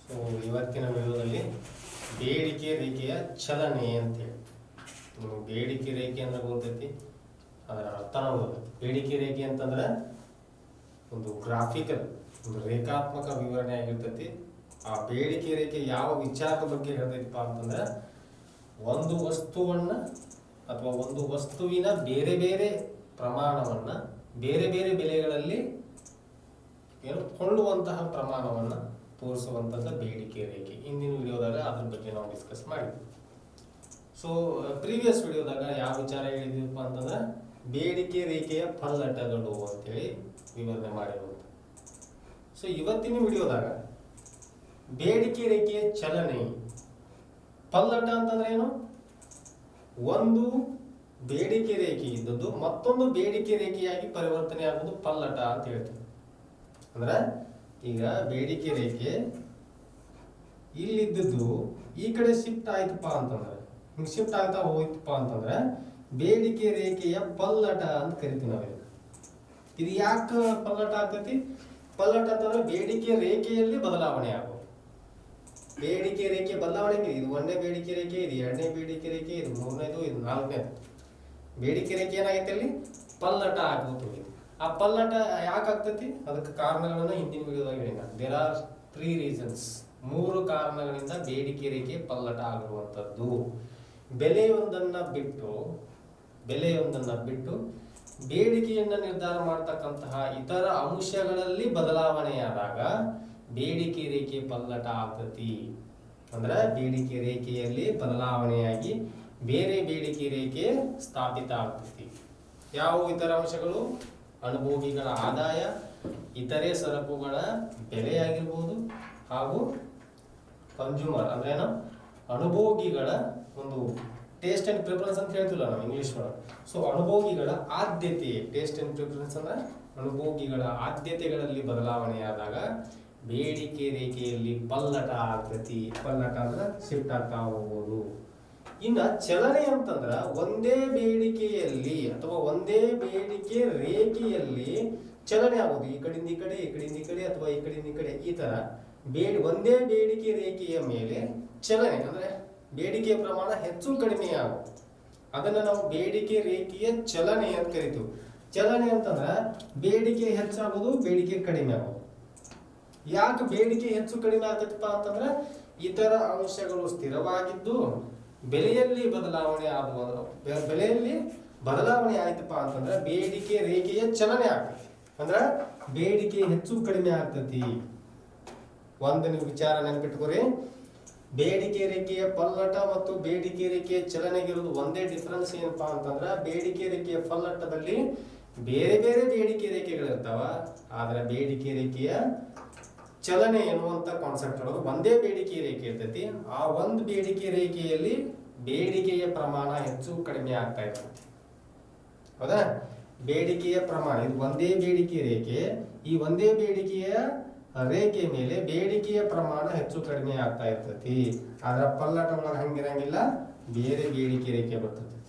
So ಇವತ್ತಿನ ವಿಡಿಯೋದಲ್ಲಿ ಬೇಡಿಕೆ ರೇಖೆಯ ಚಲನೆ ಅಂತೇಳಿ ನಿಮಗೆ ಬೇಡಿಕೆ ರೇಖೆ ಅಂದ್ರೆ ಗೊತ್ತೈತಿ, ಅದರ ಅರ್ಥನ ಗೊತ್ತೈತಿ. ಬೇಡಿಕೆ ರೇಖೆ ಅಂತಂದ್ರೆ ಒಂದು ಗ್ರಾಫಿಕಲ್, ಒಂದು ರೇಖಾತ್ಮಕ ವಿವರಣೆ ಆಗಿರ್ತೈತಿ. ಆ ಬೇಡಿಕೆ ರೇಖೆ ಯಾವ ವಿಚಾರದ ಬಗ್ಗೆ ಹೇಳ್ತೈತಿಪ್ಪ ಅಂತಂದ್ರೆ ಒಂದು ವಸ್ತುವನ್ನ ಅಥವಾ ಒಂದು ವಸ್ತುವಿನ ಬೇರೆ ಬೇರೆ ಪ್ರಮಾಣವನ್ನ ಬೇರೆ ಬೇರೆ ಬೆಲೆಗಳಲ್ಲಿ ಕೊಳ್ಳುವಂತಹ ಪ್ರಮಾಣವನ್ನ ತೋರಿಸುವಂಥದ್ದು ಬೇಡಿಕೆ ರೇಖೆ. ಇಂದಿನ ವಿಡಿಯೋದಾಗ ಅದ್ರ ಬಗ್ಗೆ ನಾವು ಡಿಸ್ಕಸ್ ಮಾಡಿದ್ವಿ. ಸೊ ಪ್ರೀವಿಯಸ್ ವಿಡಿಯೋದಾಗ ಯಾವ ವಿಚಾರ ಹೇಳಿದ್ವಿಪ್ಪ ಅಂತಂದ್ರೆ ಬೇಡಿಕೆ ರೇಖೆಯ ಪಲ್ಲಟಗಳು ಅಂತೇಳಿ ವಿವರಣೆ ಮಾಡಿರುವಂಥ. ಸೊ ಇವತ್ತಿನ ವಿಡಿಯೋದಾಗ ಬೇಡಿಕೆ ರೇಖೆಯ ಚಲನೆ, ಪಲ್ಲಟ ಅಂತಂದ್ರೆ ಏನು? ಒಂದು ಬೇಡಿಕೆ ರೇಖೆ ಇದ್ದದ್ದು ಮತ್ತೊಂದು ಬೇಡಿಕೆ ರೇಖೆಯಾಗಿ ಪರಿವರ್ತನೆ ಆಗುವುದು ಪಲ್ಲಟ ಅಂತ ಹೇಳ್ತೀವಿ. ಅಂದ್ರೆ ಈಗ ಬೇಡಿಕೆ ರೇಖೆ ಇಲ್ಲಿದ್ದದ್ದು ಈ ಕಡೆ ಶಿಫ್ಟ್ ಆಯ್ತಪ್ಪ ಅಂತಂದ್ರೆ, ಹಿಂಗೆ ಶಿಫ್ಟ್ ಆಗ್ತಾ ಹೋಯ್ತಪ್ಪ ಅಂತಂದ್ರೆ ಬೇಡಿಕೆ ರೇಖೆಯ ಪಲ್ಲಟ ಅಂತ ಕರಿತೀವಿ ನಾವು. ಇದು ಯಾಕೆ ಪಲ್ಲಟ ಆಗ್ತೈತಿ? ಪಲ್ಲಟ ಅಂತಂದ್ರೆ ಬೇಡಿಕೆ ರೇಖೆಯಲ್ಲಿ ಬದಲಾವಣೆ ಆಗೋದು. ಬೇಡಿಕೆ ರೇಖೆ ಬದಲಾವಣೆ, ಇದು ಒಂದನೇ ಬೇಡಿಕೆ ರೇಖೆ, ಇದು ಎರಡನೇ ಬೇಡಿಕೆ ರೇಖೆ, ಇದು ಮೂರನೇದು, ಇದು ನಾಲ್ಕನೇದು ಬೇಡಿಕೆ ರೇಖೆ ಏನಾಗೈತೆ ಅಲ್ಲಿ ಪಲ್ಲಟ ಆಗ್ಬೋದು. ಆ ಪಲ್ಲಟ ಯಾಕೆ ಆಗ್ತೈತಿ? ಅದಕ್ಕೆ ಕಾರಣಗಳನ್ನ ಹಿಂದಿನ ವಿಡಿಯೋದಾಗ ಹೇಳಿನ. There are 3 reasons. 3 ಕಾರಣಗಳಿಂದ ಬೇಡಿಕೆ ರೇಖೆ ಪಲ್ಲಟ ಆಗಿರುವಂಥದ್ದು. ಬೆಲೆಯೊಂದನ್ನ ಬಿಟ್ಟು ಬೇಡಿಕೆಯನ್ನ ನಿರ್ಧಾರ ಮಾಡತಕ್ಕಂತಹ ಇತರ ಅಂಶಗಳಲ್ಲಿ ಬದಲಾವಣೆಯಾದಾಗ ಬೇಡಿಕೆ ರೇಖೆ ಪಲ್ಲಟ ಆಗ್ತತಿ. ಅಂದ್ರೆ ಬೇಡಿಕೆ ರೇಖೆಯಲ್ಲಿ ಬದಲಾವಣೆಯಾಗಿ ಬೇರೆ ಬೇಡಿಕೆ ರೇಖೆ ಸ್ಥಾಪಿತ ಆಗ್ತತಿ. ಯಾವ ಇತರ ಅಂಶಗಳು? ಅನುಭೋಗಿಗಳ ಆದಾಯ, ಇತರೆ ಸರಕುಗಳ ಬೆಲೆಯಾಗಿರ್ಬೋದು, ಹಾಗೂ ಕನ್ಸ್ಯೂಮರ್ ಅಂದ್ರೆ ಏನು, ಅನುಭೋಗಿಗಳ ಒಂದು ಟೇಸ್ಟ್ ಅಂಡ್ ಪ್ರಿಫರೆನ್ಸ್ ಅಂತ ಹೇಳ್ತಿಲ್ಲ ನಾವು ಇಂಗ್ಲಿಷ್ ಒಳಗೆ. ಸೊ ಅನುಭೋಗಿಗಳ ಆದ್ಯತೆ, ಟೇಸ್ಟ್ ಅಂಡ್ ಪ್ರಿಫರೆನ್ಸ್ ಅಂದ್ರೆ ಅನುಭೋಗಿಗಳ ಆದ್ಯತೆಗಳಲ್ಲಿ ಬದಲಾವಣೆಯಾದಾಗ ಬೇಡಿಕೆ ರೇಖೆಯಲ್ಲಿ ಪಲ್ಲಟ ಆಗ್ತತಿ. ಪಲ್ಲಟ ಅಂದ್ರೆ ಶಿಫ್ಟ್ ಆಗ್ತಾ ಹೋಗ್ಬೋದು. ಇನ್ನ ಚಲನೆ ಅಂತಂದ್ರ ಒಂದೇ ಬೇಡಿಕೆಯಲ್ಲಿ ಅಥವಾ ಒಂದೇ ಬೇಡಿಕೆ ರೇಖೆಯಲ್ಲಿ ಚಲನೆ ಆಗೋದು. ಈ ಕಡೆಯಿಂದ ಈ ಕಡೆ, ಈ ಕಡೆಯಿಂದ ಈ ಕಡೆ, ಅಥವಾ ಈ ಕಡೆಯಿಂದ ಈ ಕಡೆ, ಈ ತರ ಒಂದೇ ಬೇಡಿಕೆ ರೇಖೆಯ ಮೇಲೆ ಚಲನೆ ಅಂದ್ರೆ ಬೇಡಿಕೆಯ ಪ್ರಮಾಣ ಹೆಚ್ಚು ಕಡಿಮೆ ಆಗೋದು. ಅದನ್ನ ನಾವು ಬೇಡಿಕೆ ರೇಖೆಯ ಚಲನೆ ಅಂತ ಕರಿತೀವಿ. ಚಲನೆ ಅಂತಂದ್ರ ಬೇಡಿಕೆ ಹೆಚ್ಚಾಗೋದು, ಬೇಡಿಕೆ ಕಡಿಮೆ ಆಗೋದು. ಯಾಕೆ ಬೇಡಿಕೆ ಹೆಚ್ಚು ಕಡಿಮೆ ಆಗ್ತೈತಪ್ಪ ಅಂತಂದ್ರೆ ಇತರ ಅಂಶಗಳು ಸ್ಥಿರವಾಗಿದ್ದು ಬೆಲೆಯಲ್ಲಿ ಬದಲಾವಣೆ ಆಯ್ತಪ್ಪ ಅಂತಂದ್ರೆ ಬೇಡಿಕೆ ರೇಖೆಯ ಚಲನೆ ಆಗ್ತೈತಿ. ಅಂದ್ರ ಬೇಡಿಕೆ ಹೆಚ್ಚು ಕಡಿಮೆ ಆಗ್ತತಿ. ಒಂದು ನೀವು ವಿಚಾರ ನೆನಪಿಟ್ಕೋರಿ, ಬೇಡಿಕೆ ರೇಖೆಯ ಪಲ್ಲಟ ಮತ್ತು ಬೇಡಿಕೆ ರೇಖೆಯ ಚಲನೆಗಿರೋದು ಒಂದೇ ಡಿಫರೆನ್ಸ್ ಏನಪ್ಪಾ ಅಂತಂದ್ರ ಬೇಡಿಕೆ ರೇಖೆಯ ಪಲ್ಲಟದಲ್ಲಿ ಬೇರೆ ಬೇರೆ ಬೇಡಿಕೆ ರೇಖೆಗಳಿರ್ತಾವ, ಆದ್ರೆ ಬೇಡಿಕೆ ರೇಖೆಯ ಚಲನೆ ಎನ್ನುವಂತ ಕಾನ್ಸೆಪ್ಟ್ ಒಳಗೆ ಒಂದೇ ಬೇಡಿಕೆ ರೇಖೆ ಇರ್ತೈತಿ. ಆ ಒಂದು ಬೇಡಿಕೆ ರೇಖೆಯಲ್ಲಿ ಬೇಡಿಕೆಯ ಪ್ರಮಾಣ ಹೆಚ್ಚು ಕಡಿಮೆ ಆಗ್ತಾ ಇರ್ತೈತಿ. ಹೌದಾ? ಬೇಡಿಕೆಯ ಪ್ರಮಾಣ, ಇದು ಒಂದೇ ಬೇಡಿಕೆ ರೇಖೆ, ಈ ಒಂದೇ ಬೇಡಿಕೆಯ ರೇಖೆ ಮೇಲೆ ಬೇಡಿಕೆಯ ಪ್ರಮಾಣ ಹೆಚ್ಚು ಕಡಿಮೆ ಆಗ್ತಾ ಇರ್ತೈತಿ. ಆದ್ರೆ ಪಲ್ಲಟ ಒಳಗೆ ಹಂಗಿರಂಗಿಲ್ಲ, ಬೇರೆ ಬೇಡಿಕೆ ರೇಖೆ ಬರ್ತೈತಿ.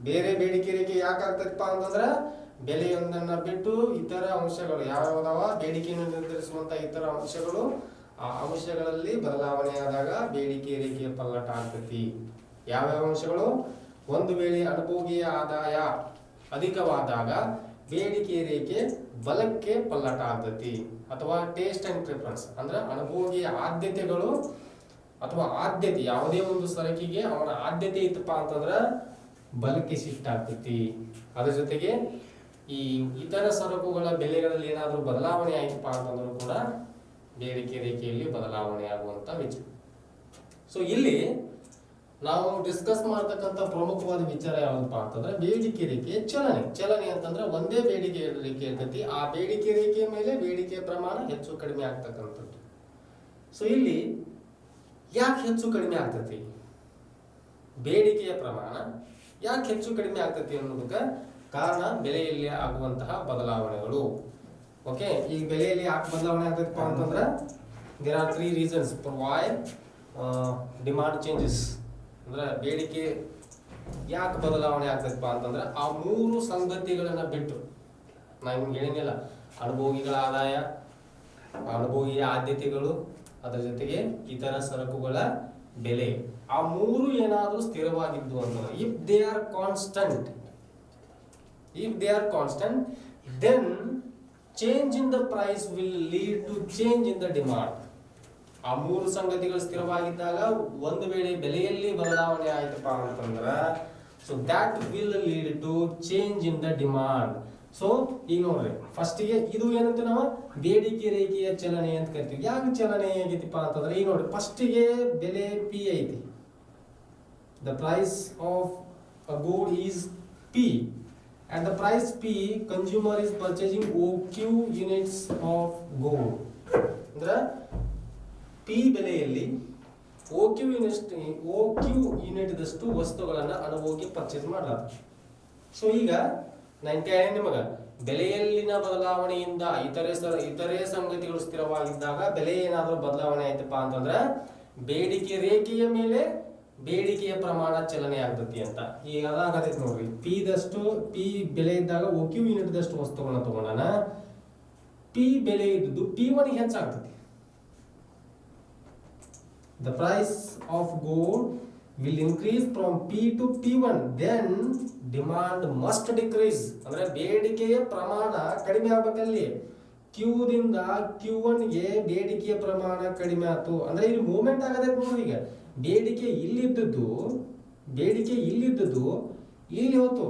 ಬೇರೆ ಬೇಡಿಕೆ ರೇಖೆ ಯಾಕೆ ಆಗ್ತೈತಪ್ಪ ಅಂತಂದ್ರ ಬೆಲೆಯೊಂದನ್ನ ಬಿಟ್ಟು ಇತರ ಅಂಶಗಳು ಯಾವ್ಯಾವ ಬೇಡಿಕೆಯನ್ನು ನಿರ್ಧರಿಸುವಂತ ಇತರ ಅಂಶಗಳು, ಆ ಅಂಶಗಳಲ್ಲಿ ಬದಲಾವಣೆಯಾದಾಗ ಬೇಡಿಕೆ ರೇಖೆಯ ಪಲ್ಲಟ ಆಗ್ತೈತಿ. ಯಾವ್ಯಾವ ಅಂಶಗಳು? ಒಂದು ವೇಳೆ ಅನುಭೋಗಿಯ ಆದಾಯ ಅಧಿಕವಾದಾಗ ಬೇಡಿಕೆ ರೇಖೆ ಬಲಕ್ಕೆ ಪಲ್ಲಟ ಆಗ್ತೈತಿ. ಅಥವಾ ಟೇಸ್ಟ್ ಅಂಡ್ ಪ್ರಿಫರೆನ್ಸ್ ಅಂದ್ರೆ ಅನುಭೋಗಿಯ ಆದ್ಯತೆಗಳು ಅಥವಾ ಆದ್ಯತೆ, ಯಾವುದೇ ಒಂದು ಸರಕಿಗೆ ಅವನ ಆದ್ಯತೆ ಇತ್ತಪ್ಪ ಅಂತಂದ್ರ ಬಲಕ್ಕೆ ಶಿಫ್ಟ್ ಆಗ್ತೈತಿ. ಅದ್ರ ಜೊತೆಗೆ ಈ ಇತರ ಸರಕುಗಳ ಬೆಲೆಗಳಲ್ಲಿ ಏನಾದ್ರೂ ಬದಲಾವಣೆ ಆಯ್ತಪ್ಪ ಅಂತಂದ್ರೂ ಕೂಡ ಬೇಡಿಕೆ ರೇಖೆಯಲ್ಲಿ ಬದಲಾವಣೆ ಆಗುವಂತ ವಿಚಾರ. ಸೊ ಇಲ್ಲಿ ನಾವು ಡಿಸ್ಕಸ್ ಮಾಡತಕ್ಕಂತ ಪ್ರಮುಖವಾದ ವಿಚಾರ ಯಾವ್ದಪ್ಪ ಅಂತಂದ್ರೆ ಬೇಡಿಕೆ ರೇಖೆಯ ಚಲನೆ ಅಂತಂದ್ರೆ ಒಂದೇ ಬೇಡಿಕೆ ರೇಖೆ ಇರ್ತೈತಿ. ಆ ಬೇಡಿಕೆ ರೇಖೆಯ ಮೇಲೆ ಬೇಡಿಕೆಯ ಪ್ರಮಾಣ ಹೆಚ್ಚು ಕಡಿಮೆ ಆಗ್ತಕ್ಕಂಥದ್ದು. ಸೊ ಇಲ್ಲಿ ಯಾಕೆ ಹೆಚ್ಚು ಕಡಿಮೆ ಆಗ್ತೈತಿ? ಬೇಡಿಕೆಯ ಪ್ರಮಾಣ ಯಾಕೆ ಹೆಚ್ಚು ಕಡಿಮೆ ಆಗ್ತೈತಿ ಅನ್ನೋದಕ್ಕೆ ಕಾರಣ ಬೆಲೆಯಲ್ಲಿ ಆಗುವಂತಹ ಬದಲಾವಣೆಗಳು. ಓಕೆ, ಈ ಬೆಲೆಯಲ್ಲಿ ಯಾಕೆ ಬದಲಾವಣೆ ಆಗ್ತೈತಪ್ಪ ಅಂತಂದ್ರೆ there are 3 reasons for why demand changes. ಅಂದ್ರೆ ಬೇಡಿಕೆ ಯಾಕೆ ಬದಲಾವಣೆ ಆಗ್ತೈತಪ್ಪ ಅಂತಂದ್ರೆ ಆ 3 ಸಂಗತಿಗಳನ್ನ ಬಿಟ್ಟು, ನಾನು ನಿಮ್ಗೆ ಹೇಳಿದ್ನಲ್ಲ, ಅನುಭೋಗಿಗಳ ಆದಾಯ, ಅನುಭೋಗಿಯ ಆದ್ಯತೆಗಳು, ಅದರ ಜೊತೆಗೆ ಇತರ ಸರಕುಗಳ ಬೆಲೆ, ಆ ಮೂರು ಏನಾದರೂ ಸ್ಥಿರವಾಗಿದ್ದು ಅಂತಂದ್ರೆ if they are constant, then change in the price will lead to change in the demand. ಆ ಮೂರು ಸಂಗತಿಗಳು ಸ್ಥಿರವಾಗಿದ್ದಾಗ ಒಂದು ವೇಳೆ ಬೆಲೆಯಲ್ಲಿ ಬದಲಾವಣೆ ಆಯ್ತಪ್ಪ ಅಂತಂದ್ರೆ so that will lead to change in the demand. So ಈಗ ನೋಡ್ರಿ ಫಸ್ಟಿಗೆ ಇದು ಏನಂತ ನಾವು ಬೇಡಿಕೆ ರೇಖೆಯ ಚಲನೆ ಅಂತ ಕರಿತೀವಿ. ಯಾಕೆ ಚಲನೆ ಆಗೈತಿಪ್ಪ ಅಂತಂದ್ರೆ ಈಗ ನೋಡ್ರಿ ಫಸ್ಟಿಗೆ ಬೆಲೆ ಪಿ ಐತಿ, the price of a good is P. At the price P, consumer is purchasing OQ units of gold. ಅಂದ್ರೆ P ಬೆಲೆಯಲ್ಲಿ OQ ಯೂನಿಟ್ ದಷ್ಟು ವಸ್ತುಗಳನ್ನು ಅನುಭೋಗಿ ಪರ್ಚೇಸ್ ಮಾಡಲಾಗ್ತದೆ. ಸೊ ಈಗ ನಾನು ಕೇಳಿ ನಿಮಗ ಬೆಲೆಯಲ್ಲಿನ ಬದಲಾವಣೆಯಿಂದ ಇತರೆ ಸಂಗತಿಗಳು ಸ್ಥಿರವಾಗಿದ್ದಾಗ ಬೆಲೆ ಏನಾದರೂ ಬದಲಾವಣೆ ಆಯ್ತಪ್ಪ ಅಂತಂದ್ರೆ ಬೇಡಿಕೆ ರೇಖೆಯ ಮೇಲೆ ಬೇಡಿಕೆಯ ಪ್ರಮಾಣ ಚಲನೆ ಆಗ್ತತಿ ಅಂತ. ಈಗ ಅದಾಗತೈತಿ ನೋಡ್ರಿ, ಪಿ ಬೆಲೆ ಇದ್ದಾಗ OQ ಯೂನಿಟ್ ದಷ್ಟು ವಸ್ತುಗಳನ್ನ ತಗೊಂಡಾನ, ಪಿ ಬೆಲೆ ಇದ್ದು P1 ಹೆಚ್ಚಾಗ್ತತಿ. The price of gold will increase from P to P1, then demand must decrease. ಅಂದ್ರೆ ಬೇಡಿಕೆಯ ಪ್ರಮಾಣ ಕಡಿಮೆ ಆಗಬೇಕಲ್ಲಿ. Q ದಿಂದ Q1 ಗೆ ಬೇಡಿಕೆಯ ಪ್ರಮಾಣ ಕಡಿಮೆ ಆಯ್ತು ಅಂದ್ರೆ ಇಲ್ಲಿ ಮೂವ್ಮೆಂಟ್ ಆಗತೈತಿ ನೋಡಿ. ಈಗ ಬೇಡಿಕೆ ಇಲ್ಲಿದ್ದದ್ದು ಇಲ್ಲಿ ಹೋತು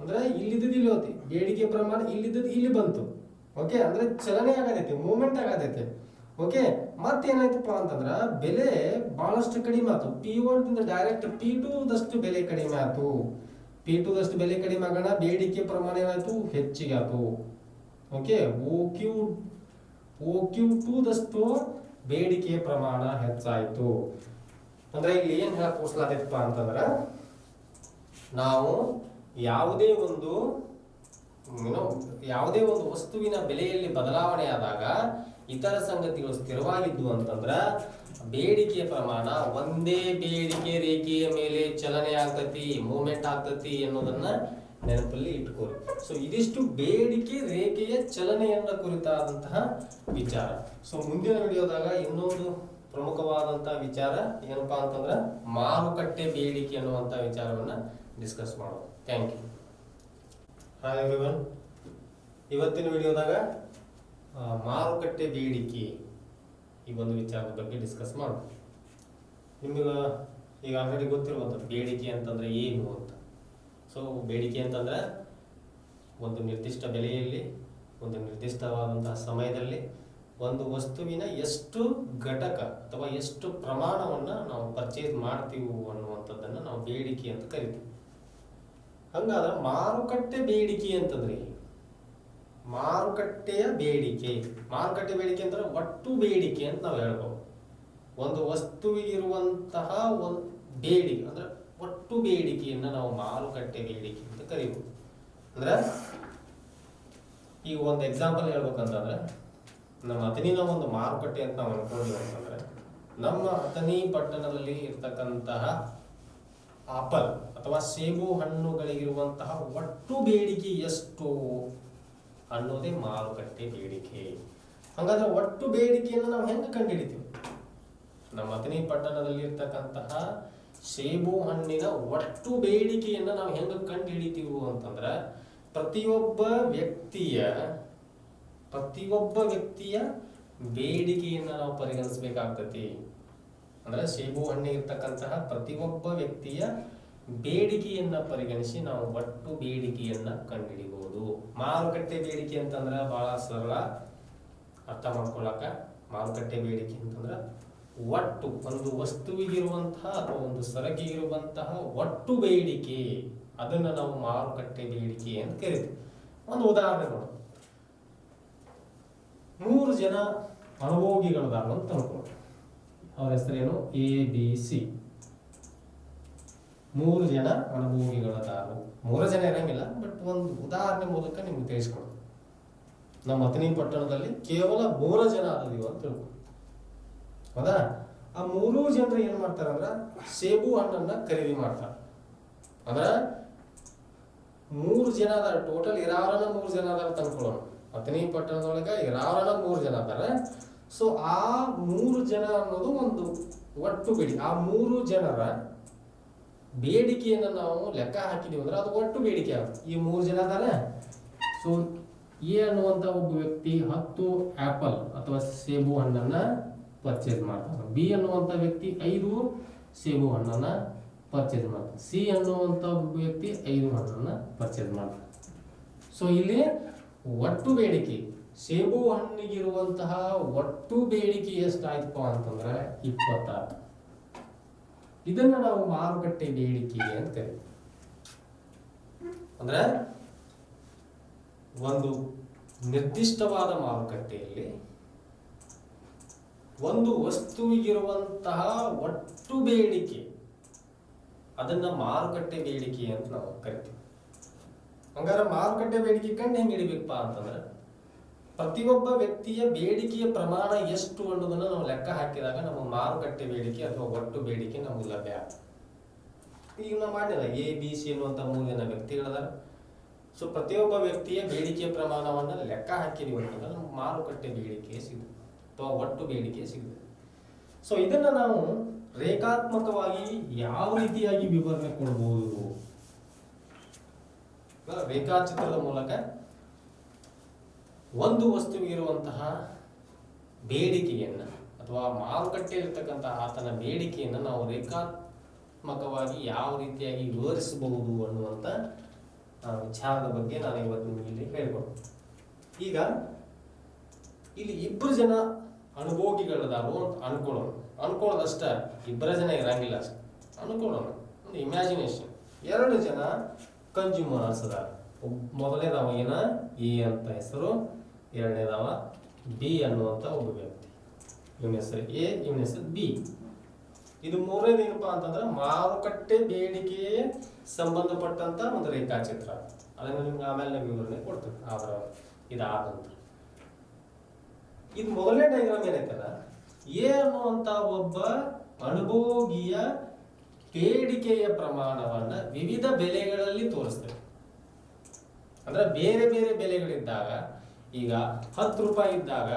ಅಂದ್ರೆ ಇಲ್ಲಿದ್ದದ್ದು ಇಲ್ಲಿ ಹೋತಿ, ಬೇಡಿಕೆ ಪ್ರಮಾಣ ಇಲ್ಲಿದ್ದದ್ದು ಇಲ್ಲಿ ಬಂತು. ಓಕೆ, ಅಂದ್ರೆ ಚಲನೆ ಆಗತೈತಿ, ಮೂವ್ಮೆಂಟ್ ಆಗತೈತಿ. ಓಕೆ, ಮತ್ತೇನಾಯ್ತಪ್ಪ ಅಂತಂದ್ರ ಬೆಲೆ ಬಹಳಷ್ಟು ಕಡಿಮೆ ಆಯ್ತು. P1 ದಿಂದ ಡೈರೆಕ್ಟ್ P2 ದಷ್ಟು ಬೆಲೆ ಕಡಿಮೆ ಆಯ್ತು. P2 ದಷ್ಟು ಬೆಲೆ ಕಡಿಮೆ ಆಗೋಣ, ಬೇಡಿಕೆ ಪ್ರಮಾಣ ಏನಾಯ್ತು ಹೆಚ್ಚಿಗೆ ಆಯ್ತು. ಓಕೆ, OQ2 ದಷ್ಟು ಬೇಡಿಕೆಯ ಪ್ರಮಾಣ ಹೆಚ್ಚಾಯ್ತು. ಅಂದ್ರೆ ಇಲ್ಲಿ ಏನ್ ಹೇಳಕ್ ತೋರಿಸ್ಲಾತೈತಪ್ಪ ಅಂತಂದ್ರ ನಾವು ಯಾವುದೇ ಒಂದು ವಸ್ತುವಿನ ಬೆಲೆಯಲ್ಲಿ ಬದಲಾವಣೆ ಆದಾಗ ಇತರ ಸಂಗತಿಗಳು ಸ್ಥಿರವಾಗಿದ್ದು ಅಂತಂದ್ರ ಬೇಡಿಕೆಯ ಪ್ರಮಾಣ ಒಂದೇ ಬೇಡಿಕೆ ರೇಖೆಯ ಮೇಲೆ ಚಲನೆ ಆಗ್ತತಿ, ಮೂವ್ಮೆಂಟ್ ಆಗ್ತತಿ ಅನ್ನೋದನ್ನ ನೆನಪಲ್ಲಿ ಇಟ್ಕೋರಿ. ಸೊ ಇದಿಷ್ಟು ಬೇಡಿಕೆ ರೇಖೆಯ ಚಲನೆಯನ್ನ ಕುರಿತಾದಂತಹ ವಿಚಾರ. ಸೊ ಮುಂದಿನ ವಿಡಿಯೋದಾಗ ಇನ್ನೊಂದು ಪ್ರಮುಖವಾದಂತಹ ವಿಚಾರ ಏನಪ್ಪಾ ಅಂತಂದ್ರೆ ಮಾರುಕಟ್ಟೆ ಬೇಡಿಕೆ ಅನ್ನುವಂತ ವಿಚಾರವನ್ನ ಡಿಸ್ಕಸ್ ಮಾಡೋಣ. Thank you. ಹಾಯ್ ಎವ್ರಿವನ್, ಇವತ್ತಿನ ವಿಡಿಯೋದಾಗ ಮಾರುಕಟ್ಟೆ ಬೇಡಿಕೆ ಈ ಒಂದು ವಿಚಾರದ ಬಗ್ಗೆ ಡಿಸ್ಕಸ್ ಮಾಡೋಣ. ನಿಮಗೆ ಈಗ ಆಲ್ರೆಡಿ ಗೊತ್ತಿರುವಂಥದ್ದು ಬೇಡಿಕೆ ಅಂತಂದ್ರೆ ಏನು ಅಂತ. ಸೊ ಬೇಡಿಕೆ ಅಂತಂದ್ರೆ ಒಂದು ನಿರ್ದಿಷ್ಟ ಬೆಲೆಯಲ್ಲಿ ಒಂದು ನಿರ್ದಿಷ್ಟವಾದಂತಹ ಸಮಯದಲ್ಲಿ ಒಂದು ವಸ್ತುವಿನ ಎಷ್ಟು ಘಟಕ ಅಥವಾ ಎಷ್ಟು ಪ್ರಮಾಣವನ್ನು ನಾವು ಪರ್ಚೇಸ್ ಮಾಡ್ತೀವಿ ಅನ್ನುವಂಥದ್ದನ್ನು ನಾವು ಬೇಡಿಕೆ ಅಂತ ಕರಿತೀವಿ. ಹಂಗಾದ್ರೆ ಮಾರುಕಟ್ಟೆ ಬೇಡಿಕೆ ಅಂತಂದ್ರೆ ಮಾರುಕಟ್ಟೆ ಬೇಡಿಕೆ ಅಂದ್ರೆ ಒಟ್ಟು ಬೇಡಿಕೆ ಅಂತ ನಾವು ಹೇಳ್ಬೋದು. ಒಂದು ವಸ್ತುವಿಗಿರುವಂತಹ ಒಂದು ಬೇಡಿಕೆ ಅಂದ್ರೆ ಒಟ್ಟು ಬೇಡಿಕೆಯನ್ನ ನಾವು ಮಾರುಕಟ್ಟೆ ಬೇಡಿಕೆ ಅಂತ ಕರಿಬೋದು. ಅಂದ್ರೆ ಈಗ ಒಂದು ಎಕ್ಸಾಂಪಲ್ ಹೇಳ್ಬೇಕಂತಂದ್ರೆ ನಮ್ಮ ಅಥಣಿನ ಒಂದು ಮಾರುಕಟ್ಟೆ ಅಂತ ನಾವು ಅನ್ಕೊಂಡಿವಿ ಅಂತಂದ್ರೆ ನಮ್ಮ ಅಥಣಿ ಪಟ್ಟಣದಲ್ಲಿ ಇರ್ತಕ್ಕಂತಹ ಆಪಲ್ ಅಥವಾ ಸೇಬು ಹಣ್ಣುಗಳಿಗಿರುವಂತಹ ಒಟ್ಟು ಬೇಡಿಕೆ ಎಷ್ಟು ಅನ್ನೋದೇ ಮಾರುಕಟ್ಟೆ ಬೇಡಿಕೆ. ಹಾಗಾದ್ರೆ ಒಟ್ಟು ಬೇಡಿಕೆಯನ್ನು ನಾವು ಹೆಂಗೆ ಕಂಡುಹಿಡಿತೀವಿ? ನಮ್ಮ ಅಥಣಿ ಪಟ್ಟಣದಲ್ಲಿ ಇರ್ತಕ್ಕಂತಹ ಸೇಬು ಹಣ್ಣಿನ ಒಟ್ಟು ಬೇಡಿಕೆಯನ್ನು ನಾವು ಹೆಂಗೆ ಕಂಡುಹಿಡಿತೀವಿ ಅಂತಂದ್ರೆ ಪ್ರತಿಯೊಬ್ಬ ವ್ಯಕ್ತಿಯ ಬೇಡಿಕೆಯನ್ನು ನಾವು ಪರಿಗಣಿಸಬೇಕಾಗ್ತತಿ. ಅಂದ್ರೆ ಸೇಬು ಹಣ್ಣಿಗಿರ್ತಕ್ಕಂತಹ ಪ್ರತಿಯೊಬ್ಬ ವ್ಯಕ್ತಿಯ ಬೇಡಿಕೆಯನ್ನ ಪರಿಗಣಿಸಿ ನಾವು ಒಟ್ಟು ಬೇಡಿಕೆಯನ್ನ ಕಂಡುಹಿಡಿಬಹುದು. ಮಾರುಕಟ್ಟೆ ಬೇಡಿಕೆ ಅಂತಂದ್ರೆ ಬಹಳ ಸರಳ ಅರ್ಥ ಮಾಡ್ಕೊಳ್ಳಾಕ. ಮಾರುಕಟ್ಟೆ ಬೇಡಿಕೆ ಅಂತಂದ್ರೆ ಒಟ್ಟು ಒಂದು ವಸ್ತುವಿಗಿರುವಂತಹ ಅಥವಾ ಒಂದು ಸರಕಿಗಿರುವಂತಹ ಒಟ್ಟು ಬೇಡಿಕೆ, ಅದನ್ನ ನಾವು ಮಾರುಕಟ್ಟೆ ಬೇಡಿಕೆ ಅಂತ ಕರಿತೀವಿ. ಒಂದು ಉದಾಹರಣೆ ನೋಡು, 3 ಜನ ಅನುಭೋಗಿಗಳದಾರ ಅಂತ ಅನ್ಕೊಳ್ಳಿ. ಅವ್ರ ಹೆಸರೇನು ABC. 3 ಜನ ಅನುಭೋಗಿಗಳದಾರು. 3 ಜನ ಇರಂಗಿಲ್ಲ, ಬಟ್ ಒಂದು ಉದಾಹರಣೆ ಮೂಲಕ ನಿಮ್ಗೆ ತಿಳಿಸ್ಕೊಡು. ನಮ್ಮ ಅಥಣಿ ಪಟ್ಟಣದಲ್ಲಿ ಕೇವಲ 3 ಜನ ಆದೀವ ಅಂತ ತಿಳ್ಕೊ. ಹೌದಾ? ಆ 3 ಜನರು ಏನ್ ಮಾಡ್ತಾರಂದ್ರ ಸೇಬು ಹಣ್ಣನ್ನ ಖರೀದಿ ಮಾಡ್ತಾರ. ಅಂದ್ರ 3 ಜನ ಅದಾರ, ಟೋಟಲ್ ಇರಾರನ 3 ಜನ ಅದಾರ ತಂದ್ಕೊಳ್ಳೋಣ. ಅಥಣಿ ಪಟ್ಟಣದೊಳಗೆ ಇರಾವರಣ 3 ಜನ ಅದಾರ. ಸೊ ಆ 3 ಜನ ಅನ್ನೋದು ಒಂದು ಒಟ್ಟು ಬೇಡಿಕೆ. ಆ 3 ಜನರ ಬೇಡಿಕೆಯನ್ನು ನಾವು ಲೆಕ್ಕ ಹಾಕಿದೀವಿ ಅಂದ್ರೆ ಅದು ಒಟ್ಟು ಬೇಡಿಕೆ ಆಗುತ್ತೆ. ಈ 3 ಜನ ಅದಾರ. ಸೊ ಎ ಅನ್ನುವಂಥ ಒಬ್ಬ ವ್ಯಕ್ತಿ 10 ಆಪಲ್ ಅಥವಾ ಸೇಬು ಹಣ್ಣನ್ನ ಪರ್ಚೇಸ್ ಮಾಡ್ತಾನೆ. ಬಿ ಅನ್ನುವಂಥ ವ್ಯಕ್ತಿ 5 ಸೇಬು ಹಣ್ಣನ್ನ ಪರ್ಚೇಸ್ ಮಾಡ್ತಾನೆ. ಸಿ ಅನ್ನುವಂಥ ಒಬ್ಬ ವ್ಯಕ್ತಿ 5 ಹಣ್ಣನ್ನ ಪರ್ಚೇಸ್ ಮಾಡ್ತಾನೆ. ಸೊ ಇಲ್ಲಿ ಒಟ್ಟು ಬೇಡಿಕೆ ಸೇಬು ಹಣ್ಣಿಗಿರುವಂತಹ ಒಟ್ಟು ಬೇಡಿಕೆ ಎಷ್ಟಾಯ್ತಪ್ಪ ಅಂತಂದ್ರೆ 26. ಇದನ್ನ ನಾವು ಮಾರುಕಟ್ಟೆ ಬೇಡಿಕೆ ಅಂತ ಕರೀತೀವಿ. ಅಂದ್ರೆ ಒಂದು ನಿರ್ದಿಷ್ಟವಾದ ಮಾರುಕಟ್ಟೆಯಲ್ಲಿ ಒಂದು ವಸ್ತುವಿಗಿರುವಂತಹ ಒಟ್ಟು ಬೇಡಿಕೆ ಅದನ್ನ ಮಾರುಕಟ್ಟೆ ಬೇಡಿಕೆ ಅಂತ ನಾವು ಕರಿತೀವಿ. ಹಂಗಾರೆ ಮಾರುಕಟ್ಟೆ ಬೇಡಿಕೆ ಕಂಡು ಹೆಂಗೆ ಹಿಡಿಬೇಕಪ್ಪ ಅಂತಂದ್ರೆ ಪ್ರತಿಯೊಬ್ಬ ವ್ಯಕ್ತಿಯ ಬೇಡಿಕೆಯ ಪ್ರಮಾಣ ಎಷ್ಟು ಅನ್ನೋದನ್ನ ನಾವು ಲೆಕ್ಕ ಹಾಕಿದಾಗ ನಮ್ಮ ಮಾರುಕಟ್ಟೆ ಬೇಡಿಕೆ ಅಥವಾ ಒಟ್ಟು ಬೇಡಿಕೆ ನಮಗೆ ಲಭ್ಯ ಆಗ್ತದೆ. ಈಗ ನಾವು ಮಾಡಿಲ್ಲ ಎ ಬಿ ಸಿ ಅನ್ನುವಂಥ 3 ಜನ ವ್ಯಕ್ತಿಗಳದಾರ. ಸೊ ಪ್ರತಿಯೊಬ್ಬ ವ್ಯಕ್ತಿಯ ಬೇಡಿಕೆಯ ಪ್ರಮಾಣವನ್ನು ಲೆಕ್ಕ ಹಾಕಿದೀವಿ ಅಂತಂದ್ರೆ ನಮ್ಗೆ ಮಾರುಕಟ್ಟೆ ಬೇಡಿಕೆ ಸಿಗುತ್ತೆ ಅಥವಾ ಒಟ್ಟು ಬೇಡಿಕೆ ಸಿಗುತ್ತೆ. ಸೊ ಇದನ್ನ ನಾವು ರೇಖಾತ್ಮಕವಾಗಿ ಯಾವ ರೀತಿಯಾಗಿ ವಿವರಣೆ ಕೊಡಬಹುದು? ರೇಖಾಚಿತ್ರದ ಮೂಲಕ ಒಂದು ವಸ್ತುವಿಗಿರುವಂತಹ ಬೇಡಿಕೆಯನ್ನ ಅಥವಾ ಮಾರುಕಟ್ಟೆಯಲ್ಲಿರ್ತಕ್ಕಂತಹ ಆತನ ಬೇಡಿಕೆಯನ್ನು ನಾವು ರೇಖಾತ್ಮಕವಾಗಿ ಯಾವ ರೀತಿಯಾಗಿ ವಿವರಿಸಬಹುದು ಅನ್ನುವಂಥ ವಿಚಾರದ ಬಗ್ಗೆ ನಾನು ಇವತ್ತು ನಿಮಗೆ ಇಲ್ಲಿ ಹೇಳ್ಕೊಡ್ತೀನಿ. ಈಗ ಇಲ್ಲಿ 2 ಜನ ಅನುಭೋಗಿಗಳದಾರು ಅಂತ ಅನ್ಕೊಳ್ಳೋದಷ್ಟ 2 ಜನ ಇರಂಗಿಲ್ಲ ಅಷ್ಟೆ. ಅನ್ಕೊಳ್ಳೋಣ, ಒಂದು ಇಮ್ಯಾಜಿನೇಷನ್. 2 ಜನ ಕನ್ಸ್ಯೂಮರ್ಸ್ ಅದಾರ. ಮೊದಲನೇದವ ಏನ ಎ ಅಂತ ಹೆಸರು, ಎರಡನೇದವ ಬಿ ಅನ್ನುವಂಥ ಒಬ್ಬ ವ್ಯಕ್ತಿ. ಇವನ ಹೆಸರು ಎ, ಇವನ ಹೆಸರು ಬಿ. ಇದು ಮೂರನೇದು ಏನಪ್ಪಾ ಅಂತಂದ್ರೆ ಮಾರುಕಟ್ಟೆ ಬೇಡಿಕೆಗೆ ಸಂಬಂಧಪಟ್ಟಂತ ಒಂದು ರೇಖಾಚಿತ್ರ. ಅದನ್ನು ನಿಮ್ಗೆ ಆಮೇಲೆ ವಿವರಣೆ ಕೊಡ್ತೇವೆ ಆದ್ರ ಇದಾದಂತ. ಇದು ಮೊದಲನೇ ಡೈಗ್ರಾಮ್ ಏನೈತಲ್ಲ, ಎ ಅನ್ನುವಂತ ಒಬ್ಬ ಅನುಭೋಗಿಯ ಬೇಡಿಕೆಯ ಪ್ರಮಾಣವನ್ನ ವಿವಿಧ ಬೆಲೆಗಳಲ್ಲಿ ತೋರಿಸ್ತೇವೆ. ಅಂದ್ರೆ ಬೇರೆ ಬೇರೆ ಬೆಲೆಗಳಿದ್ದಾಗ, ಈಗ 10 ರೂಪಾಯಿ ಇದ್ದಾಗ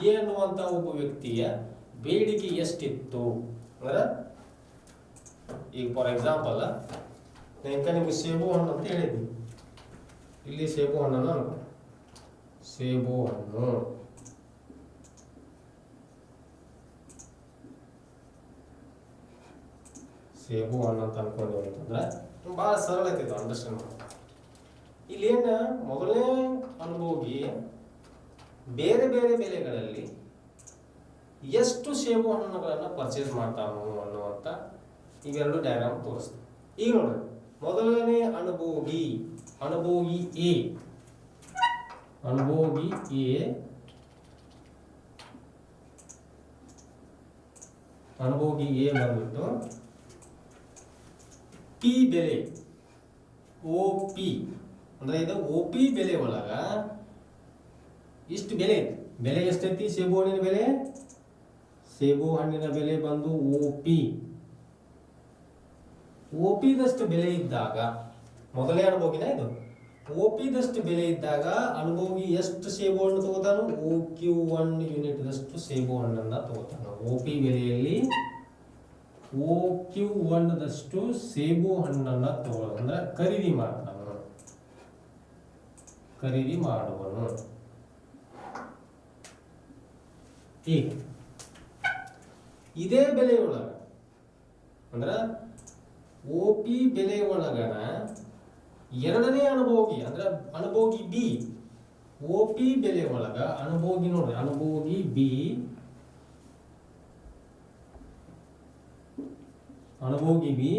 ಎ ಅನ್ನುವಂತ ಒಬ್ಬ ವ್ಯಕ್ತಿಯ ಬೇಡಿಕೆ ಎಷ್ಟಿತ್ತು ಅಂದ್ರೆ, ಈಗ ಫಾರ್ ಎಕ್ಸಾಂಪಲ್ ನಿಮ್ಗೆ ಸೇಬು ಹಣ್ಣು ಅಂತ ಹೇಳಿದ್ವಿ. ಇಲ್ಲಿ ಸೇಬು ಹಣ್ಣನ್ನು ಅನ್ಕೊ, ಸೇಬು ಹಣ್ಣು ಸೇಬು ಹಣ್ಣು ಅಂತ ಅನ್ಕೊಂಡ್ವಿ ಅಂತಂದ್ರೆ ಬಹಳ ಸರಳ ಐತಿ ಅಂಡರ್ಸ್ಟ್ಯಾಂಡ್ ಮಾಡಿ. ಇಲ್ಲೇನ ಮೊದಲನೇ ಅನುಭೋಗಿ ಬೇರೆ ಬೇರೆ ಬೆಲೆಗಳಲ್ಲಿ ಎಷ್ಟು ಸೇಬು ಹಣ್ಣುಗಳನ್ನ ಪರ್ಚೇಸ್ ಮಾಡ್ತಾನು ಅನ್ನುವಂಥ ಇವೆರಡು ಡಯಾಗ್ರಾಮ್ ತೋರಿಸ್ತೀವಿ. ಈಗ ನೋಡ್ರಿ, ಮೊದಲನೇ ಅನುಭೋಗಿ ಎ, ಅನುಭೋಗಿ ಎ ಬಂದ್ಬಿಟ್ಟು ಪಿ ಬೆಲೆ, ಓ ಪಿ ಅಂದ್ರೆ ಇದು ಓ ಪಿ ಬೆಲೆ ಒಳಗ ಇಷ್ಟು ಬೆಲೆ ಐತಿ. ಬೆಲೆ ಎಷ್ಟೈತಿ? ಸೇಬು ಹಣ್ಣಿನ ಬೆಲೆ, ಸೇಬು ಹಣ್ಣಿನ ಬೆಲೆ ಬಂದು ಓ ಪಿ ದಷ್ಟು ಬೆಲೆ ಇದ್ದಾಗ, ಮೊದಲೇ ಅನುಭೋಗಿನ ಇದು, ಓ ಪಿ ದಷ್ಟು ಬೆಲೆ ಇದ್ದಾಗ ಅನುಭೋಗಿ ಎಷ್ಟು ಸೇಬು ಹಣ್ಣು ತಗೋತಾನು? OQ1 ಯೂನಿಟ್ ದಷ್ಟು ಸೇಬು ಹಣ್ಣನ್ನ ತಗೋತಾನು. ಓ ಪಿ ಬೆಲೆಯಲ್ಲಿ OQ1 ದಷ್ಟು ಸೇಬು ಹಣ್ಣನ್ನ ತಗೊಳ್ಳೋದು ಅಂದ್ರೆ ಖರೀದಿ ಮಾಡ್ತಾನು, ಖರೀದಿ ಮಾಡುವನು. ಈಗ ಇದೇ ಬೆಲೆ ಒಳಗ ಅಂದ್ರ ಓ ಪಿ ಬೆಲೆ ಒಳಗನ ಎರಡನೇ ಅನುಭೋಗಿ ಅಂದ್ರೆ ಅನುಭೋಗಿ ಬಿ, ಓ ಪಿ ಬೆಲೆ ಒಳಗ ಅನುಭೋಗಿ ನೋಡ್ರಿ, ಅನುಭೋಗಿ ಬಿ, ಅನುಭೋಗಿ ಬಿ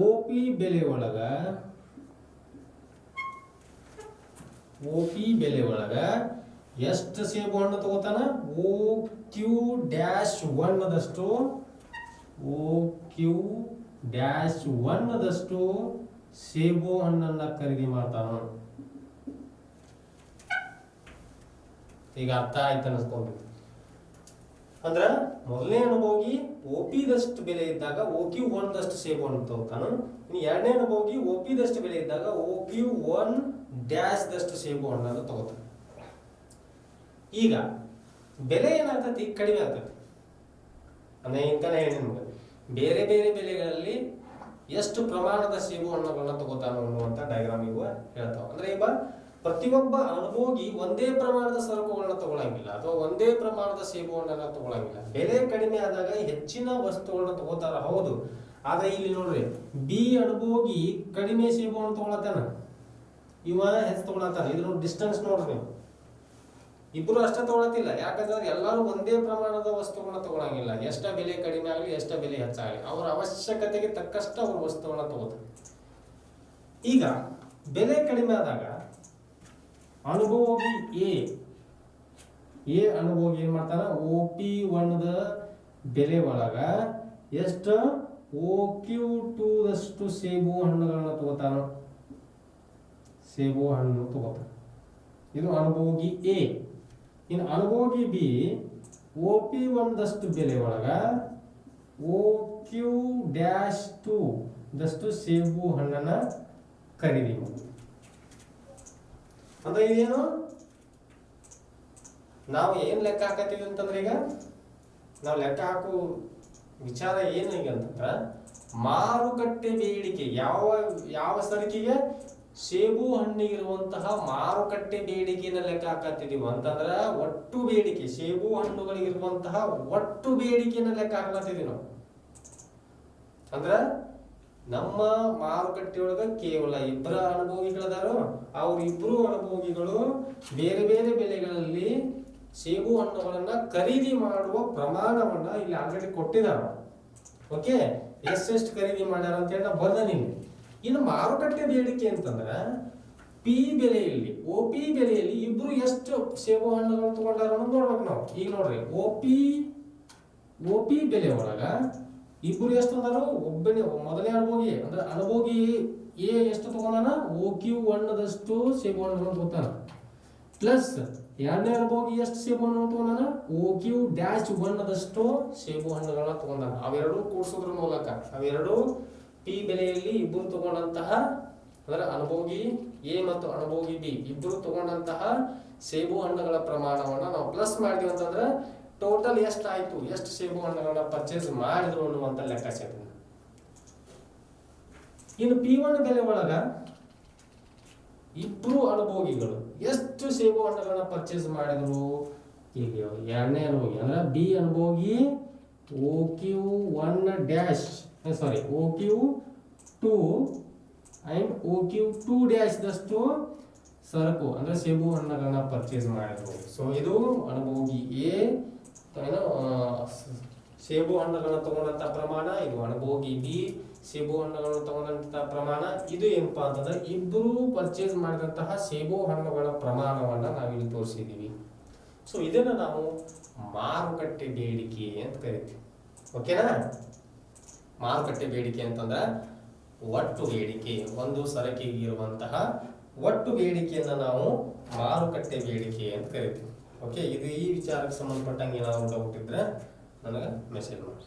ಓ ಪಿ ಬೆಲೆ ಒಳಗ ಎಷ್ಟು ಸೇಬು ಹಣ್ಣು ತಗೋತಾನ? OQ-1 ದಷ್ಟು, OQ-1 ದಷ್ಟು ಸೇಬು ಹಣ್ಣನ್ನ ಖರೀದಿ ಮಾಡ್ತಾನ. ಈಗ ಅರ್ಥ ಆಯ್ತು ಅನಿಸ್ಕೊಂಡು. ಅಂದ್ರ ಮೊದಲನೇ ಅನುಭೋಗಿ ಓ ಪಿ ದಷ್ಟು ಬೆಲೆ ಇದ್ದಾಗ OQ-1 ದಷ್ಟು ಸೇಬು ಹಣ್ಣು ತಗೋತಾನು. ಇನ್ನು ಎರಡನೇ ಅನುಭೋಗಿ ಓ ಪಿ ದಷ್ಟು ಬೆಲೆ ಇದ್ದಾಗ OQ-1 ಡ್ಯಾಶ್ ದಷ್ಟು ಸೇಬು ಹಣ್ಣನ್ನು ತಗೋತಾನೆ. ಈಗ ಬೆಲೆ ಏನಾಗ್ತತಿ, ಕಡಿಮೆ ಆಗ್ತತಿ. ಅಂದ್ರೆ ಇಂತಾನೆ ಹೇಳಿ ನಿಮ್ಗೆ, ಬೇರೆ ಬೇರೆ ಬೆಲೆಗಳಲ್ಲಿ ಎಷ್ಟು ಪ್ರಮಾಣದ ಸೇಬು ಹಣ್ಣುಗಳನ್ನ ತಗೋತಾನ ಅನ್ನುವಂಥ ಡಯಾಗ್ರಾಮ್ ಇವ ಹೇಳ್ತಾವ. ಅಂದ್ರೆ ಈಗ ಪ್ರತಿಯೊಬ್ಬ ಅನುಭೋಗಿ ಒಂದೇ ಪ್ರಮಾಣದ ಸರಕುಗಳನ್ನ ತಗೊಳಂಗಿಲ್ಲ ಅಥವಾ ಒಂದೇ ಪ್ರಮಾಣದ ಸೇಬು ಹಣ್ಣನ್ನ ತಗೊಳಂಗಿಲ್ಲ. ಬೆಲೆ ಕಡಿಮೆ ಆದಾಗ ಹೆಚ್ಚಿನ ವಸ್ತುಗಳನ್ನ ತಗೋತಾರ, ಹೌದು. ಆದ್ರೆ ಇಲ್ಲಿ ನೋಡ್ರಿ, ಬಿ ಅನುಭೋಗಿ ಕಡಿಮೆ ಸೇಬು ಹಣ್ಣು ತಗೊಳತಾನ, ಇವ ಹೆಚ್ಚು ತಗೊಳತಾನ. ಇದ್ರ ಡಿಸ್ಟೆನ್ಸ್ ನೋಡ್ರಿ ನೀವು, ಇಬ್ರು ಅಷ್ಟೇ ತಗೊಳತಿಲ್ಲ. ಯಾಕಂದ್ರೆ ಎಲ್ಲರೂ ಒಂದೇ ಪ್ರಮಾಣದ ವಸ್ತುಗಳನ್ನ ತಗೊಳಂಗಿಲ್ಲ. ಎಷ್ಟ ಬೆಲೆ ಕಡಿಮೆ ಆಗಲಿ, ಎಷ್ಟ ಬೆಲೆ ಹೆಚ್ಚಾಗಲಿ, ಅವ್ರ ಅವಶ್ಯಕತೆಗೆ ತಕ್ಕಷ್ಟ ಅವ್ರ ವಸ್ತುಗಳನ್ನ ತಗೋತಾರೆ. ಈಗ ಬೆಲೆ ಕಡಿಮೆ ಆದಾಗ ಅನುಭೋಗಿ ಎ ಅನುಭೋಗಿ ಏನ್ ಮಾಡ್ತಾನ, OP1 ಬೆಲೆ ಒಳಗ ಎಷ್ಟು OQ2 ದಷ್ಟು ಸೇಬು ಹಣ್ಣುಗಳನ್ನ ತಗೋತಾನ, ಸೇಬು ಹಣ್ಣು ತಗೋತಾನ. ಇದು ಅನುಭೋಗಿ ಎ. ಇನ್ನು ಅನುಭೋಗಿ ಬಿ OP1 ದಷ್ಟು ಬೆಲೆ ಒಳಗ OQ-2 ದಷ್ಟು ಸೇಬು ಹಣ್ಣನ್ನ ಖರೀದಿ ಮಾಡಿ. ಅಂದ್ರೆ ಇದೇನು, ನಾವು ಏನ್ ಲೆಕ್ಕ ಹಾಕತ್ತೀವಿ ಅಂತಂದ್ರೆ, ಈಗ ನಾವು ಲೆಕ್ಕ ಹಾಕೋ ವಿಚಾರ ಏನು ಈಗ ಅಂತಂದ್ರ, ಮಾರುಕಟ್ಟೆ ಬೇಡಿಕೆ ಯಾವ ಸರಕಿಗೆ ಸೇಬು ಹಣ್ಣಿಗಿರುವಂತಹ ಮಾರುಕಟ್ಟೆ ಬೇಡಿಕೆನ ಲೆಕ್ಕ ಹಾಕತ್ತಿದೀವಿ ಅಂತಂದ್ರ, ಒಟ್ಟು ಬೇಡಿಕೆ ಸೇಬು ಹಣ್ಣುಗಳಿಗಿರುವಂತಹ ಒಟ್ಟು ಬೇಡಿಕೆನ ಲೆಕ್ಕ ಹಾಕತ್ತಿದೀವಿ ನಾವು. ಅಂದ್ರ ನಮ್ಮ ಮಾರುಕಟ್ಟೆಯೊಳಗ ಕೇವಲ ಇಬ್ಬರ ಅನುಭೋಗಿಗಳದಾರೋ, ಅವ್ರ ಇಬ್ರು ಅನುಭೋಗಿಗಳು ಬೇರೆ ಬೇರೆ ಬೆಲೆಗಳಲ್ಲಿ ಸೇಬು ಹಣ್ಣುಗಳನ್ನ ಖರೀದಿ ಮಾಡುವ ಪ್ರಮಾಣವನ್ನ ಇಲ್ಲಿ ಆಲ್ರೆಡಿ ಕೊಟ್ಟಿದಾರ. ಓಕೆ, ಎಷ್ಟೆಷ್ಟು ಖರೀದಿ ಮಾಡ್ಯಾರ ಅಂತ ಹೇಳಿ ನಾವು ಬರ್ದ ನಿಮ್ಗೆ. ಇನ್ನು ಮಾರುಕಟ್ಟೆ ಬೇಡಿಕೆ ಅಂತಂದ್ರ ಪಿ ಬೆಲೆಯಲ್ಲಿ, OP ಬೆಲೆಯಲ್ಲಿ ಇಬ್ರು ಎಷ್ಟು ಸೇಬು ಹಣ್ಣುಗಳನ್ನು ತಗೊಂಡಾರ ಅನ್ನೋದು ನೋಡ್ಬೇಕು ನಾವು. ಈಗ ನೋಡ್ರಿ, OP ಬೆಲೆ ಒಳಗ ಇಬ್ರು ಎಷ್ಟು ಅಂದಾರು, ಒಬ್ಬನೇ ಮೊದಲನೇ ಅನುಭೋಗಿ ಅಂದ್ರೆ ಅನುಭೋಗಿ ಎ ಎಷ್ಟು ತಗೊಂಡಾನ, OQ1 ದಷ್ಟು ಸೇಬು ಹಣ್ಣುಗಳನ್ನು ತಗೋತಾನ. ಪ್ಲಸ್ ಎರಡನೇ ಅನುಭೋಗಿ ಎಷ್ಟು ಸೇಬು ಹಣ್ಣು ತಗೊಂಡಾನ, OQ-1 ದಷ್ಟು ಸೇಬು ಹಣ್ಣುಗಳನ್ನ ತಗೊಂಡಾನ. ಅವೆರಡು ಕೂಡಿಸೋದ್ರ ಮೂಲಕ, ಅವೆರಡು ಪಿ ಬೆಲೆಯಲ್ಲಿ ಇಬ್ಬರು ತಗೊಂಡಂತಹ, ಅಂದ್ರೆ ಅನುಭೋಗಿ ಎ ಮತ್ತು ಅನುಭೋಗಿ ಬಿ ಇಬ್ಬರು ತಗೊಂಡಂತಹ ಸೇಬು ಹಣ್ಣುಗಳ ಪ್ರಮಾಣವನ್ನ ನಾವು ಪ್ಲಸ್ ಮಾಡಿದ್ವಿ ಅಂತಂದ್ರೆ ಟೋಟಲ್ ಎಷ್ಟು ಆಯ್ತು, ಎಷ್ಟು ಸೇಬು ಹಣ್ಣುಗಳನ್ನ ಪರ್ಚೇಸ್ ಮಾಡಿದ್ರು ಅನ್ನುವಂತ ಲೆಕ್ಕಾಚಾರ. ಇನ್ನು P1 ಬೆಲೆ ಒಳಗ ಇಬ್ರು ಅನುಭೋಗಿಗಳು ಎಷ್ಟು ಸೇಬು ಹಣ್ಣುಗಳನ್ನ ಪರ್ಚೇಸ್ ಮಾಡಿದ್ರು, ಈಗ ಎರಡನೇ ಅನುಭೋಗಿ ಅಂದ್ರೆ ಬಿ ಅನುಭೋಗಿ OQ2 ಅಂಡ್ OQ2 ದಷ್ಟು ಸರಕು ಅಂದ್ರೆ ಸೇಬು ಹಣ್ಣುಗಳನ್ನ ಪರ್ಚೇಸ್ ಮಾಡಿದ್ರು. ಸೊ ಇದು ಅನುಭೋಗಿ ಎ ಸೇಬು ಹಣ್ಣುಗಳನ್ನ ತಗೊಂಡಂತ ಪ್ರಮಾಣ, ಇದು ಅನುಭೋಗಿ ಬಿ ಸೇಬು ಹಣ್ಣುಗಳನ್ನು ತಗೊಂಡಂತ ಪ್ರಮಾಣ. ಇದು ಏನಪ್ಪಾ ಅಂತಂದ್ರೆ ಇಬ್ರು ಪರ್ಚೇಸ್ ಮಾಡಿದಂತಹ ಸೇಬು ಹಣ್ಣುಗಳ ಪ್ರಮಾಣವನ್ನ ನಾವಿಲ್ಲಿ ತೋರಿಸಿದೀವಿ. ಸೊ ಇದನ್ನ ನಾವು ಮಾರುಕಟ್ಟೆ ಬೇಡಿಕೆ ಅಂತ ಕರಿತೀವಿ. ಓಕೆನಾ? ಮಾರುಕಟ್ಟೆ ಬೇಡಿಕೆ ಅಂತಂದ್ರೆ ಒಟ್ಟು ಬೇಡಿಕೆ, ಒಂದು ಸರಕಿಗೆ ಇರುವಂತಹ ಒಟ್ಟು ಬೇಡಿಕೆಯನ್ನ ನಾವು ಮಾರುಕಟ್ಟೆ ಬೇಡಿಕೆ ಅಂತ ಕರಿತೀವಿ. ಓಕೆ, ಇದು ಈ ವಿಚಾರಕ್ಕೆ ಸಂಬಂಧಪಟ್ಟಂಗೆ ಏನಾದ್ರು ಡೌಟ್ ಇದ್ರೆ ನನಗೆ ಮೆಸೇಜ್ ಮಾಡಿ.